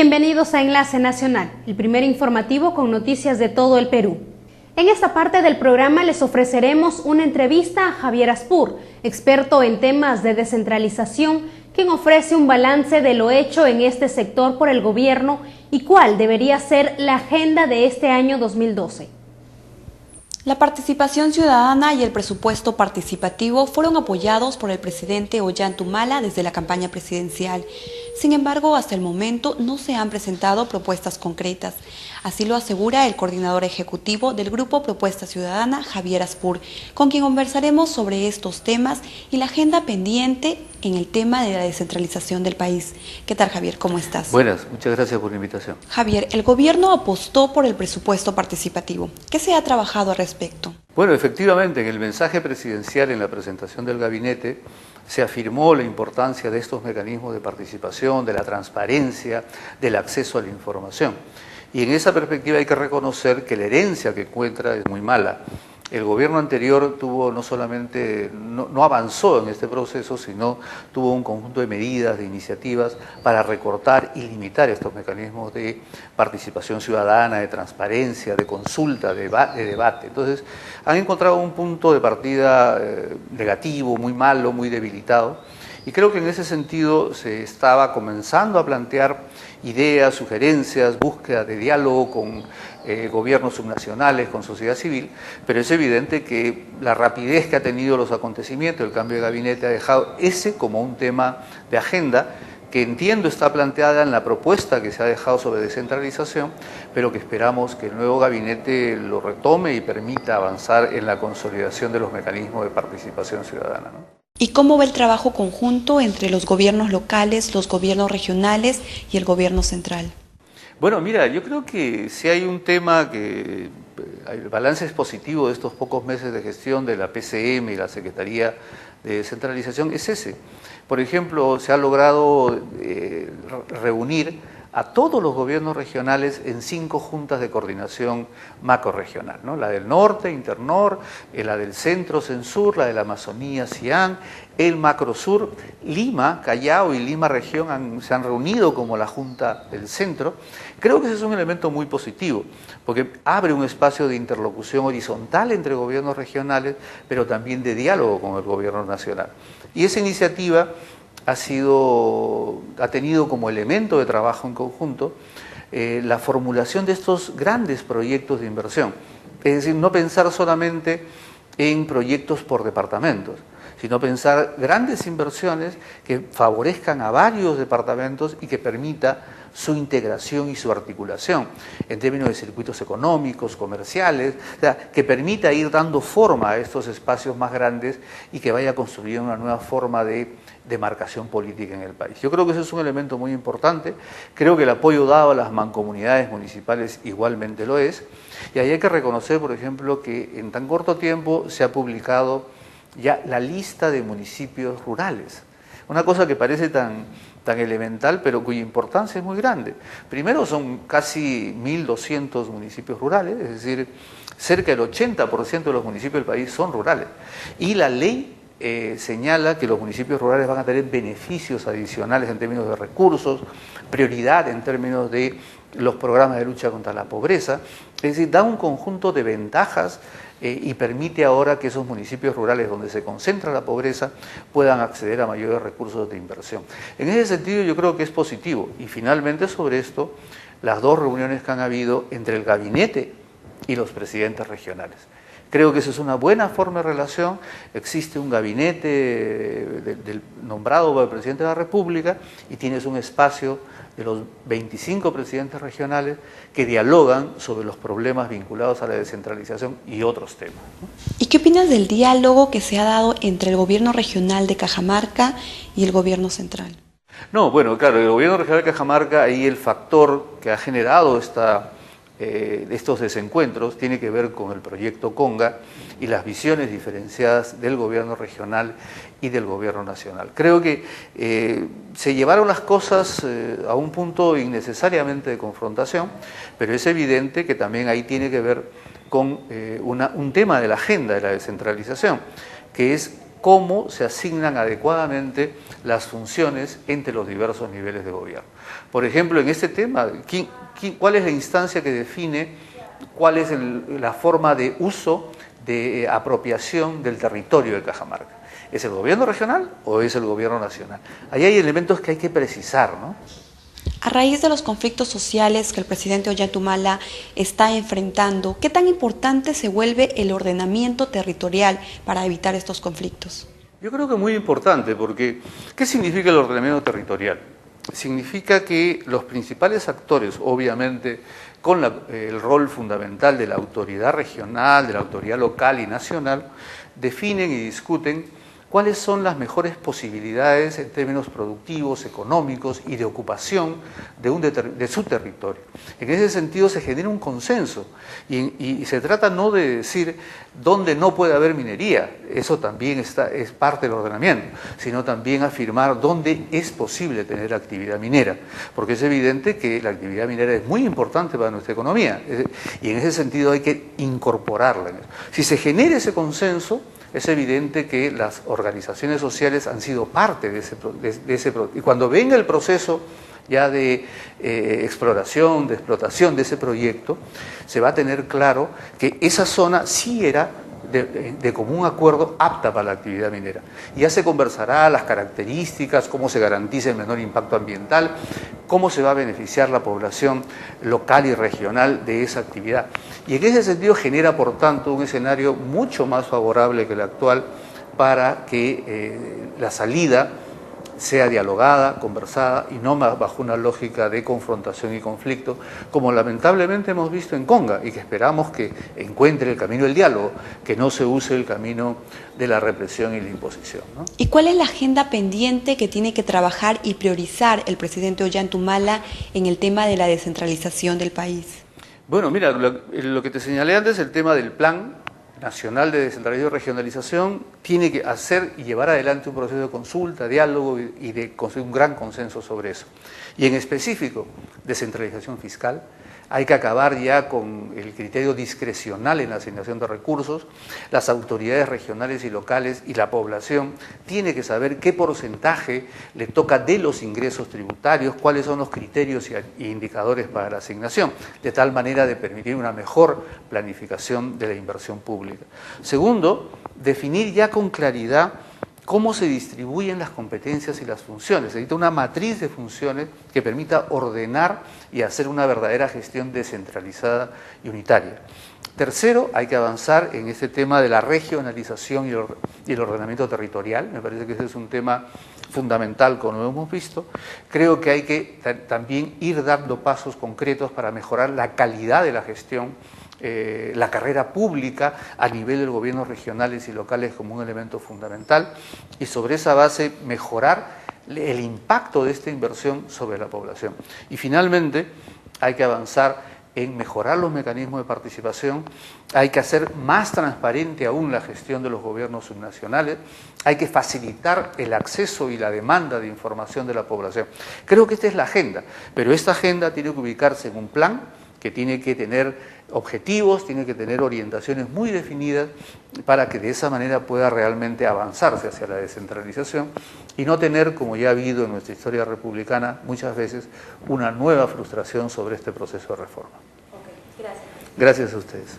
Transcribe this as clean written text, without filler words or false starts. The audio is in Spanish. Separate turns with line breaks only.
Bienvenidos a Enlace Nacional, el primer informativo con noticias de todo el Perú. En esta parte del programa les ofreceremos una entrevista a Javier Aspur, experto en temas de descentralización, quien ofrece un balance de lo hecho en este sector por el gobierno y cuál debería ser la agenda de este año 2012.
La participación ciudadana y el presupuesto participativo fueron apoyados por el presidente Ollanta desde la campaña presidencial. Sin embargo, hasta el momento no se han presentado propuestas concretas. Así lo asegura el coordinador ejecutivo del Grupo Propuesta Ciudadana, Javier Aspur, con quien conversaremos sobre estos temas y la agenda pendiente en el tema de la descentralización del país. ¿Qué tal, Javier? ¿Cómo estás?
Buenas, muchas gracias por la invitación.
Javier, el gobierno apostó por el presupuesto participativo. ¿Qué se ha trabajado al respecto?
Bueno, efectivamente, en el mensaje presidencial, en la presentación del gabinete, se afirmó la importancia de estos mecanismos de participación, de la transparencia, del acceso a la información. Y en esa perspectiva hay que reconocer que la herencia que encuentra es muy mala. El gobierno anterior tuvo no avanzó en este proceso, sino tuvo un conjunto de medidas, de iniciativas para recortar y limitar estos mecanismos de participación ciudadana, de transparencia, de consulta, de debate. Entonces, han encontrado un punto de partida negativo, muy malo, muy debilitado. Y creo que en ese sentido se estaba comenzando a plantear ideas, sugerencias, búsqueda de diálogo con gobiernos subnacionales, con sociedad civil, pero es evidente que la rapidez que ha tenido los acontecimientos, el cambio de gabinete ha dejado ese como un tema de agenda que entiendo está planteada en la propuesta que se ha dejado sobre descentralización, pero que esperamos que el nuevo gabinete lo retome y permita avanzar en la consolidación de los mecanismos de participación ciudadana, ¿no?
¿Y cómo va el trabajo conjunto entre los gobiernos locales, los gobiernos regionales y el gobierno central?
Bueno, mira, yo creo que si hay un tema que el balance es positivo de estos pocos meses de gestión de la PCM y la Secretaría de Descentralización es ese. Por ejemplo, se ha logrado reunir a todos los gobiernos regionales en 5 juntas de coordinación macrorregional, ¿no? La del norte, Internor, la del centro, Censur, la de la Amazonía, Cian, el macrosur, Lima, Callao y Lima región se han reunido como la junta del centro. Creo que ese es un elemento muy positivo, porque abre un espacio de interlocución horizontal entre gobiernos regionales, pero también de diálogo con el gobierno nacional. Y esa iniciativa ha tenido como elemento de trabajo en conjunto la formulación de estos grandes proyectos de inversión. Es decir, no pensar solamente en proyectos por departamentos, sino pensar grandes inversiones que favorezcan a varios departamentos y que permita su integración y su articulación en términos de circuitos económicos, comerciales, o sea, que permita ir dando forma a estos espacios más grandes y que vaya construyendo una nueva forma de demarcación política en el país. Yo creo que ese es un elemento muy importante, creo que el apoyo dado a las mancomunidades municipales igualmente lo es, y ahí hay que reconocer, por ejemplo, que en tan corto tiempo se ha publicado ya la lista de municipios rurales, una cosa que parece tan elemental, pero cuya importancia es muy grande. Primero son casi 1.200 municipios rurales, es decir, cerca del 80% de los municipios del país son rurales, y la ley señala que los municipios rurales van a tener beneficios adicionales en términos de recursos, prioridad en términos de los programas de lucha contra la pobreza, es decir, da un conjunto de ventajas y permite ahora que esos municipios rurales donde se concentra la pobreza puedan acceder a mayores recursos de inversión. En ese sentido yo creo que es positivo y finalmente sobre esto las 2 reuniones que han habido entre el gabinete y los presidentes regionales. Creo que esa es una buena forma de relación, existe un gabinete nombrado por el presidente de la República y tienes un espacio de los 25 presidentes regionales que dialogan sobre los problemas vinculados a la descentralización y otros temas, ¿no?
¿Y qué opinas del diálogo que se ha dado entre el gobierno regional de Cajamarca y el gobierno central?
No, bueno, claro, el gobierno regional de Cajamarca, ahí el factor que ha generado estos desencuentros tiene que ver con el proyecto Conga y las visiones diferenciadas del gobierno regional y del gobierno nacional. Creo que se llevaron las cosas a un punto innecesariamente de confrontación, pero es evidente que también ahí tiene que ver con un tema de la agenda de la descentralización, que es cómo se asignan adecuadamente las funciones entre los diversos niveles de gobierno. Por ejemplo, en este tema, ¿cuál es la instancia que define cuál es la forma de uso, de apropiación del territorio de Cajamarca? ¿Es el gobierno regional o es el gobierno nacional? Ahí hay elementos que hay que precisar, ¿no?
A raíz de los conflictos sociales que el presidente Ollanta está enfrentando, ¿qué tan importante se vuelve el ordenamiento territorial para evitar estos conflictos?
Yo creo que es muy importante porque ¿qué significa el ordenamiento territorial? Significa que los principales actores, obviamente, con el rol fundamental de la autoridad regional, de la autoridad local y nacional, definen y discuten cuáles son las mejores posibilidades en términos productivos, económicos y de ocupación de su territorio. En ese sentido se genera un consenso y se trata no de decir dónde no puede haber minería, eso también es parte del ordenamiento, sino también afirmar dónde es posible tener actividad minera, porque es evidente que la actividad minera es muy importante para nuestra economía y en ese sentido hay que incorporarla. Si se genera ese consenso, es evidente que las organizaciones sociales han sido parte de ese proceso. Y cuando venga el proceso ya de exploración, de explotación de ese proyecto, se va a tener claro que esa zona sí era de común acuerdo apta para la actividad minera. Y ya se conversará las características, cómo se garantiza el menor impacto ambiental, cómo se va a beneficiar la población local y regional de esa actividad. Y en ese sentido genera, por tanto, un escenario mucho más favorable que el actual para que la salida sea dialogada, conversada y no más bajo una lógica de confrontación y conflicto, como lamentablemente hemos visto en Conga y que esperamos que encuentre el camino del diálogo, que no se use el camino de la represión y la imposición, ¿no?
¿Y cuál es la agenda pendiente que tiene que trabajar y priorizar el presidente Ollanta en el tema de la descentralización del país?
Bueno, mira, lo que te señalé antes, el tema del Plan Nacional de Descentralización y Regionalización, tiene que hacer y llevar adelante un proceso de consulta, diálogo y de construir un gran consenso sobre eso. Y en específico, descentralización fiscal. Hay que acabar ya con el criterio discrecional en la asignación de recursos. Las autoridades regionales y locales y la población tiene que saber qué porcentaje le toca de los ingresos tributarios, cuáles son los criterios y indicadores para la asignación, de tal manera de permitir una mejor planificación de la inversión pública. Segundo, definir ya con claridad cómo se distribuyen las competencias y las funciones. Se necesita una matriz de funciones que permita ordenar y hacer una verdadera gestión descentralizada y unitaria. Tercero, hay que avanzar en este tema de la regionalización y el ordenamiento territorial. Me parece que ese es un tema fundamental, como lo hemos visto. Creo que hay que también ir dando pasos concretos para mejorar la calidad de la gestión, la carrera pública a nivel de los gobiernos regionales y locales como un elemento fundamental y sobre esa base mejorar el impacto de esta inversión sobre la población. Y finalmente hay que avanzar en mejorar los mecanismos de participación, hay que hacer más transparente aún la gestión de los gobiernos subnacionales, hay que facilitar el acceso y la demanda de información de la población. Creo que esta es la agenda, pero esta agenda tiene que ubicarse en un plan que tiene que tener objetivos, tiene que tener orientaciones muy definidas para que de esa manera pueda realmente avanzarse hacia la descentralización y no tener, como ya ha habido en nuestra historia republicana muchas veces, una nueva frustración sobre este proceso de reforma.
Okay, gracias.
Gracias a ustedes.